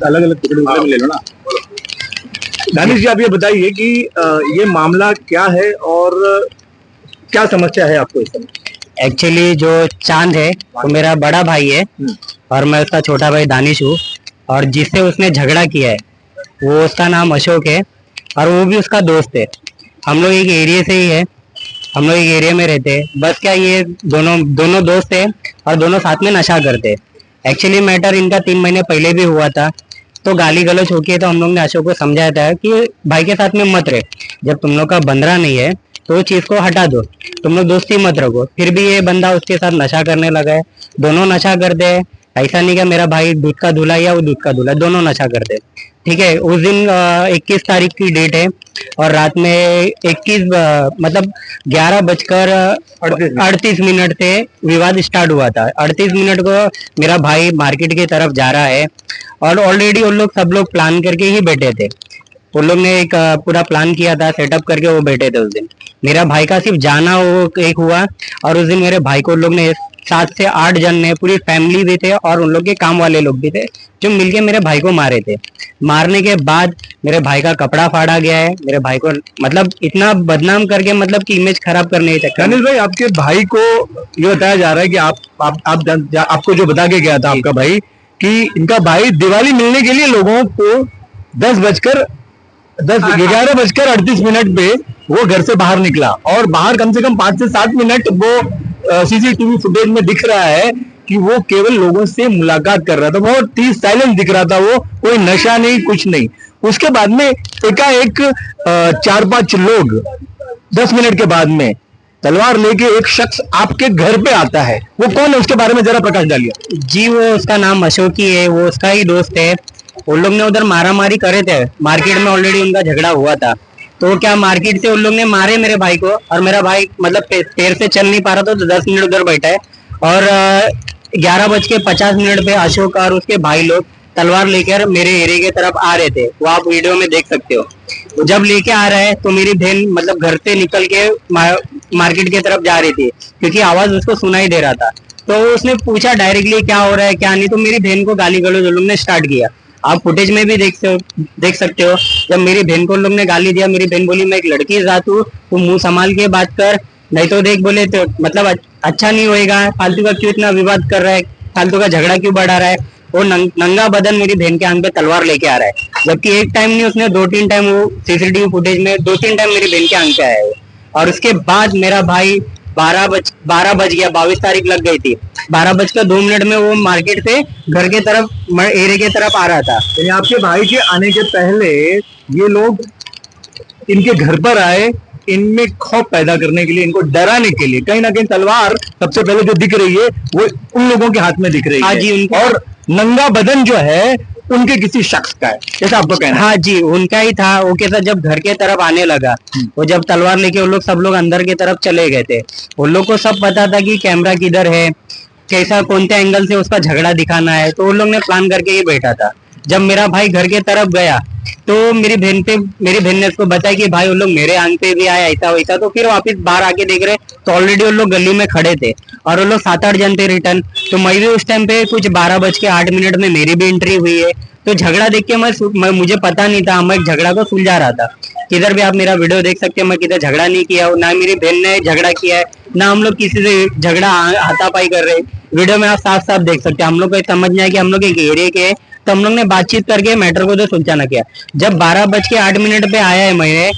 अलग अलग टुकड़े में ले लो ना। दानिश जी, आप ये बताइए कि ये मामला क्या है और क्या समस्या है आपको इस समय? एक्चुअली जो चांद है वो मेरा बड़ा भाई है और मैं उसका छोटा भाई दानिश हूँ। और जिससे उसने झगड़ा किया है वो उसका नाम अशोक है और वो भी उसका दोस्त है। हम लोग एक एरिया से ही है, हम लोग एक एरिया में रहते हैं। बस क्या ये दोनों दोस्त है और दोनों साथ में नशा करते हैं। एक्चुअली मैटर इनका 3 महीने पहले भी हुआ था, तो गाली गलौज होके तो हम लोग ने अशोक को समझाया था कि भाई के साथ में मत रहे, जब तुम लोग का बंदरा नहीं है तो उस चीज को हटा दो, तुम लोग दोस्ती मत रखो। फिर भी ये बंदा उसके साथ नशा करने लगा है, दोनों नशा करते हैं। ऐसा नहीं कि मेरा भाई दूध का दूल्हा या वो दूध का दूल्हा, दोनों नशा करते हैं। ठीक है, उस दिन 21 तारीख की डेट है और रात में 21 मतलब 11:38 से विवाद स्टार्ट हुआ था। 38 मिनट को मेरा भाई मार्केट की तरफ जा रहा है और ऑलरेडी उन लोग सब लोग प्लान करके ही बैठे थे। उन लोग ने एक पूरा प्लान किया था, सेटअप करके वो बैठे थे उस दिन। मेरा भाई का सिर्फ जाना वो एक हुआ और उस दिन मेरे भाई को उन लोग ने 7 से 8 जन ने, पूरी फैमिली भी थे और उन लोग के काम वाले लोग भी थे, जो मिलके मेरे भाई को मारे थे। मारने के बाद मेरे भाई का कपड़ा फाड़ा गया है। मेरे भाई को मतलब इतना बदनाम करके, मतलब कि इमेज खराब करने के चक्कर। दानिश भाई, आपके भाई को ये बताया जा रहा है कि आपको जो बता के गया था आपका भाई, कि इनका भाई दिवाली मिलने के लिए लोगों को 11:38 पे वो घर से बाहर निकला और बाहर कम से कम 5 से 7 मिनट वो सीसीटीवी फुटेज में दिख रहा है कि वो केवल लोगों से मुलाकात कर रहा था। बहुत ही साइलेंट दिख रहा था वो, कोई नशा नहीं, कुछ नहीं। उसके बाद में एकाएक 4-5 लोग 10 मिनट के बाद में तलवार लेके एक शख्स आपके घर पे आता है। वो कौन है, उसके बारे में जरा प्रकाश डालिए। जी, वो उसका नाम अशोक ही है, वो उसका ही दोस्त है। उन लोग ने उधर मारामारी करे थे, मार्केट में ऑलरेडी उनका झगड़ा हुआ था। तो क्या मार्केट से उन लोग ने मारे मेरे भाई को और मेरा भाई मतलब पैर से चल नहीं पा रहा था, तो 10 मिनट उधर बैठा है। और 11:50 पे अशोक और उसके भाई लोग तलवार लेकर मेरे एरिया की तरफ आ रहे थे, वो आप वीडियो में देख सकते हो। जब लेके आ रहा है तो मेरी बहन मतलब घर से निकल के मार्केट की तरफ जा रही थी, क्योंकि आवाज उसको सुनाई दे रहा था। तो उसने पूछा डायरेक्टली क्या हो रहा है क्या नहीं, तो मेरी बहन को गाली गलौज उन लोग ने स्टार्ट किया। आप फुटेज में भी देख सकते हो। जब मेरी बहन को लोग ने गाली दिया, मेरी बहन बोली मैं एक लड़की जात हूँ, तू मुंह संभाल के बात कर, नहीं तो देख बोले तो मतलब अच्छा नहीं होएगा, फालतू का क्यों इतना विवाद कर रहा है, फालतू का झगड़ा क्यों बढ़ा रहा है। वो नंगा बदन मेरी बहन के आंख पे तलवार लेके आ रहा है, जबकि एक टाइम नहीं, उसने 2-3 टाइम, वो सीसीटीवी फुटेज में 2-3 टाइम मेरी बहन के आंख पे आया है। और उसके बाद मेरा भाई 12 बज गया, 22 तारीख लग गई थी, 12:02 में वो मार्केट से घर के तरफ, एरिया की तरफ आ रहा था। आपके भाई के आने के पहले ये लोग इनके घर पर आए, इनमें खौफ पैदा करने के लिए, इनको डराने के लिए। कहीं ना कहीं तलवार सबसे पहले जो दिख रही है वो उन लोगों के हाथ में दिख रही है। हाँ जी, और नंगा बदन जो है उनके किसी शख्स का है, जैसा आपको कहना है। हाँ जी, उनका ही था। वो के साथ जब घर के तरफ आने लगा, वो जब तलवार लेके वो लोग सब लोग अंदर की तरफ चले गए थे। उन लोग को सब पता था कि कैमरा किधर है, कैसा कौन से एंगल से उसका झगड़ा दिखाना है, तो उन लोग ने प्लान करके ही बैठा था। जब मेरा भाई घर के तरफ गया तो मेरी बहन ने उसको बताया कि भाई उन लोग मेरे आंग पे भी आया, ऐसा वैसा। तो फिर वापस बाहर आके देख रहे तो ऑलरेडी उन लोग गली में खड़े थे और वो लोग 7-8 जन थे रिटर्न। तो मैं भी उस टाइम पे कुछ 12:08 में मेरी भी एंट्री हुई है। तो झगड़ा देख के मुझे पता नहीं था, मैं झगड़ा को सुलझा रहा था। किधर भी आप मेरा वीडियो देख सकते हो, मैं किधर झगड़ा नहीं किया, ना मेरी बहन ने झगड़ा किया है, ना हम लोग किसी से झगड़ा हाथापाई कर रहे। वीडियो में आप साफ साफ देख सकते हैं। हम लोग को समझना है कि हम लोग एक एरिया के, तो हम लोग ने बातचीत करके मैटर को तो सुलझाना किया। जब 12:08 पे आया है मैंने,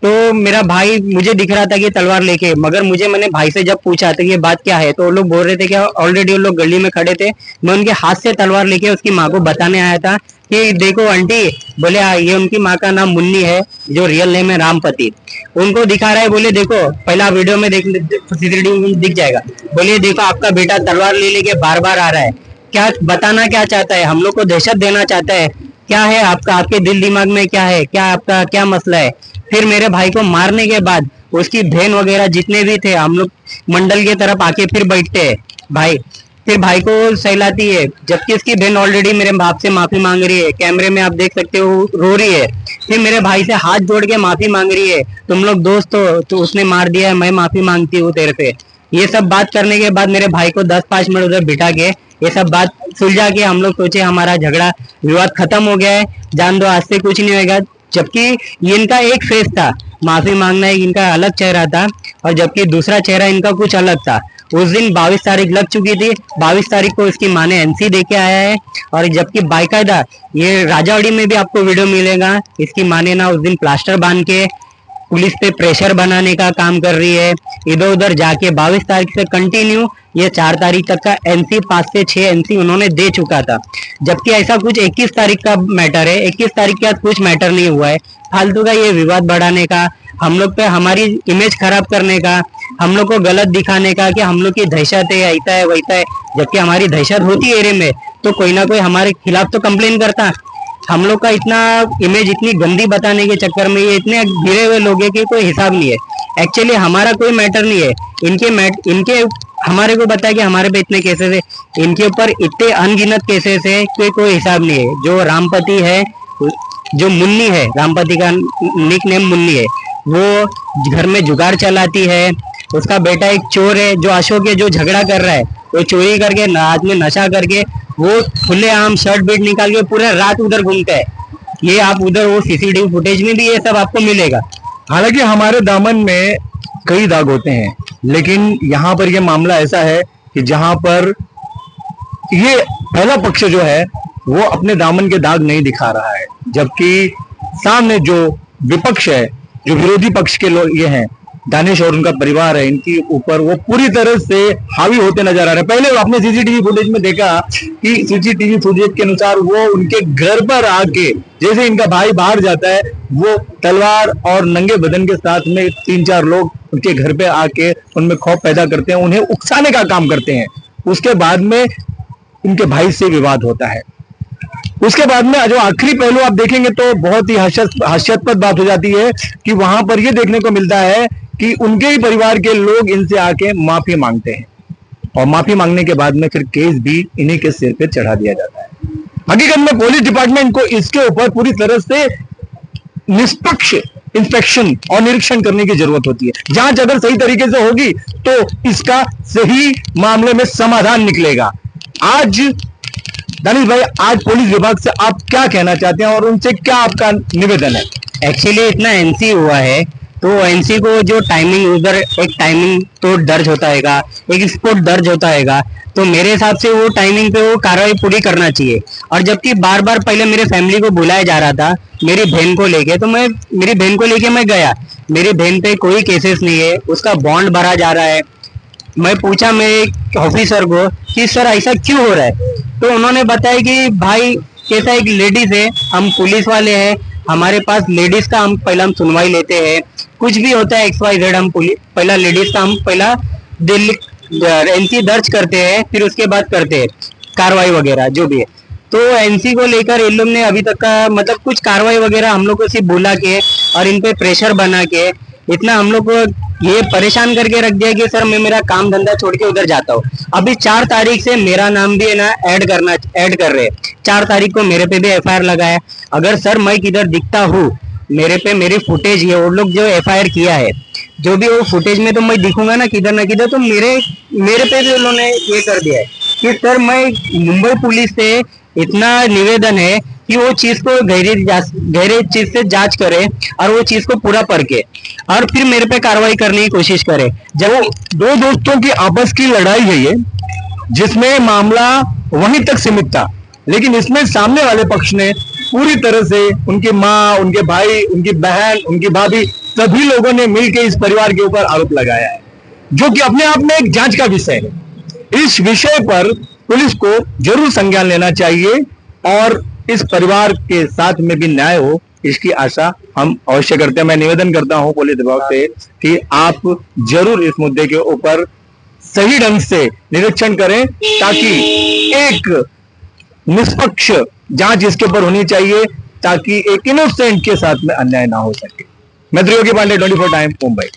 तो मेरा भाई मुझे दिख रहा था कि तलवार लेके, मगर मैंने भाई से जब पूछा तो ये बात क्या है, तो वो लोग बोल रहे थे कि ऑलरेडी वो लोग गली में खड़े थे। मैं उनके हाथ से तलवार लेके उसकी माँ को बताने आया था कि देखो आंटी, बोले ये उनकी माँ का नाम मुन्नी है, जो रियल नेम है रामपति। उनको दिखा रहा है, बोले देखो पहला वीडियो में देख, सीसीटीवी में दिख जाएगा। बोले देखो आपका बेटा तलवार ले लेके बार बार आ रहा है, क्या बताना क्या चाहता है, हम लोग को दहशत देना चाहता है, क्या है आपका, आपके दिल दिमाग में क्या है, क्या आपका क्या मसला है। फिर मेरे भाई को मारने के बाद उसकी बहन वगैरह जितने भी थे, हम लोग मंडल की तरफ आके फिर बैठते हैं भाई, फिर भाई को सहलाती है, जबकि उसकी बहन ऑलरेडी मेरे बाप से माफी मांग रही है। कैमरे में आप देख सकते हो रो रही है। फिर मेरे भाई से हाथ जोड़ के माफी मांग रही है, तुम लोग दोस्त हो तो उसने मार दिया है, मैं माफी मांगती हूँ तेरे से। ये सब बात करने के बाद मेरे भाई को 10-5 मिनट उधर बिठा के ये सब बात सुलझा के हम लोग सोचे हमारा झगड़ा विवाद खत्म हो गया है, जान दो आज से कुछ नहीं होगा। जबकि ये इनका एक फेस था, माफी मांगना एक इनका अलग चेहरा था, और जबकि दूसरा चेहरा इनका कुछ अलग था। उस दिन 22 तारीख लग चुकी थी, 22 तारीख को इसकी माँ ने एनसी दे के आया है, और जबकि बाकायदा ये राजावाड़ी में भी आपको वीडियो मिलेगा, इसकी माँ ने ना उस दिन प्लास्टर बांध के पुलिस पे प्रेशर बनाने का काम कर रही है। इधर उधर जाके 22 तारीख से कंटिन्यू ये 4 तारीख तक का एनसी 5 से 6 एनसी उन्होंने दे चुका था। जबकि ऐसा कुछ 21 तारीख का मैटर है, 21 तारीख के बाद कुछ मैटर नहीं हुआ है। फालतू का ये विवाद बढ़ाने का, हम लोग पे हमारी इमेज खराब करने का, हम लोग को गलत दिखाने का कि हम लोग की दहशत है, ऐसा है वैसा है। जबकि हमारी दहशत होती एरिया में तो कोई ना कोई हमारे खिलाफ तो कंप्लेन करता। हम लोग का इतना इमेज इतनी गंदी बताने के चक्कर में ये इतने गिरे हुए लोग हैं कि कोई हिसाब नहीं है। एक्चुअली हमारा कोई मैटर नहीं है, इनके हमारे को बताया कि हमारे पे इतने केसेस है, इनके ऊपर इतने अनगिनत केसेस है कि कोई हिसाब नहीं है। जो रामपति है, जो मुन्नी है, रामपति का निक नेम मुन्नी है, वो घर में जुगाड़ चलाती है। उसका बेटा एक चोर है, जो अशोक है, जो झगड़ा कर रहा है, वो चोरी करके रात में नशा करके वो खुलेआम शर्ट बेट निकाल के पूरा रात उधर घूमता है। ये आप उधर वो सीसीटीवी फुटेज में भी ये सब आपको मिलेगा। हालांकि हमारे दामन में कई दाग होते हैं, लेकिन यहाँ पर ये मामला ऐसा है कि जहां पर ये पहला पक्ष जो है वो अपने दामन के दाग नहीं दिखा रहा है, जबकि सामने जो विपक्ष है, जो विरोधी पक्ष के लोग ये हैं, दानिश और उनका परिवार है, इनके ऊपर वो पूरी तरह से हावी होते नजर आ रहे हैं। पहले आपने सीसीटीवी फुटेज में देखा कि सीसीटीवी फुटेज के अनुसार वो उनके घर पर आके, जैसे इनका भाई बाहर जाता है, वो तलवार और नंगे बदन के साथ में 3-4 लोग उनके घर पे आके उनमें खौफ पैदा करते हैं, उन्हें उकसाने का काम करते हैं। उसके बाद में उनके भाई से विवाद होता है। उसके बाद में जो आखिरी पहलू आप देखेंगे तो बहुत ही हास्यास्पद बात हो जाती है कि वहां पर यह देखने को मिलता है कि उनके ही परिवार के लोग इनसे आके माफी मांगते हैं, और माफी मांगने के बाद में फिर केस भी इन्हीं के सिर पे चढ़ा दिया जाता है। हकीकत में पुलिस डिपार्टमेंट को इसके ऊपर पूरी तरह से निष्पक्ष इंस्पेक्शन और निरीक्षण करने की जरूरत होती है। जांच अगर सही तरीके से होगी तो इसका सही मामले में समाधान निकलेगा। आज दानिश भाई, आज पुलिस विभाग से आप क्या कहना चाहते हैं और उनसे क्या आपका निवेदन है? एक्चुअली इतना एनसी हुआ है तो एनसी को जो टाइमिंग, उधर एक टाइमिंग तो दर्ज होता हैगा, एक स्पोर्ट दर्ज होता हैगा, तो मेरे हिसाब से वो टाइमिंग पे वो कार्रवाई पूरी करना चाहिए। और जबकि बार बार पहले मेरे फैमिली को बुलाया जा रहा था मेरी बहन को लेके, तो मेरी बहन को लेके मैं गया। मेरी बहन पे कोई केसेस नहीं है, उसका बॉन्ड भरा जा रहा है। मैं पूछा मेरे ऑफिसर को कि सर ऐसा क्यों हो रहा है, तो उन्होंने बताया कि भाई कैसा, एक लेडीज है, हम पुलिस वाले हैं, हमारे पास लेडीज का हम पहला सुनवाई लेते हैं, कुछ भी होता है XYZ, हम पहला लेडीज का हम पहला एनसी दर्ज करते हैं, फिर उसके बाद करते हैं कार्रवाई वगैरह जो भी है। तो एनसी को लेकर इन लोग ने अभी तक का मतलब कुछ कार्रवाई वगैरह हम लोग को सिर्फ बुला के और इन पे प्रेशर बना के इतना हम लोग को ये परेशान करके रख दिया कि सर मैं मेरा काम धंधा छोड़ के उधर जाता हूँ। अभी 4 तारीख से मेरा नाम भी है ना ऐड कर रहे हैं। 4 तारीख को मेरे पे भी FIR लगा है। अगर सर मैं किधर दिखता हूँ, मेरे पे मेरी फुटेज है, वो लोग जो FIR किया है, जो भी वो फुटेज में तो मैं दिखूंगा ना किधर, तो मेरे पे भी उन्होंने ये कर दिया है कि सर मैं मुंबई पुलिस से इतना निवेदन है कि वो चीज को गहरे चीज से जांच करे और वो चीज को पूरा परखे और फिर मेरे पे कार्रवाई करने की कोशिश करे। जब वो 2 दोस्तों की आपस की लड़ाई है ये, जिसमें मामला वहीं तक सीमित था, लेकिन इसमें सामने वाले पक्ष ने पूरी तरह से उनकी माँ, उनके भाई, उनकी बहन, उनकी भाभी, सभी लोगों ने मिलकर इस परिवार के ऊपर आरोप लगाया है, जो कि अपने आप में एक जांच का विषय है। इस विषय पर पुलिस को जरूर संज्ञान लेना चाहिए और इस परिवार के साथ में भी न्याय हो, इसकी आशा हम अवश्य करते हैं। मैं निवेदन करता हूं पुलिस विभाग से कि आप जरूर इस मुद्दे के ऊपर सही ढंग से निरीक्षण करें, ताकि एक निष्पक्ष जांच इसके ऊपर होनी चाहिए, ताकि एक इनोसेंट के साथ में अन्याय ना हो सके। मैं त्रियोगी पांडे, 24 टाइम, मुंबई।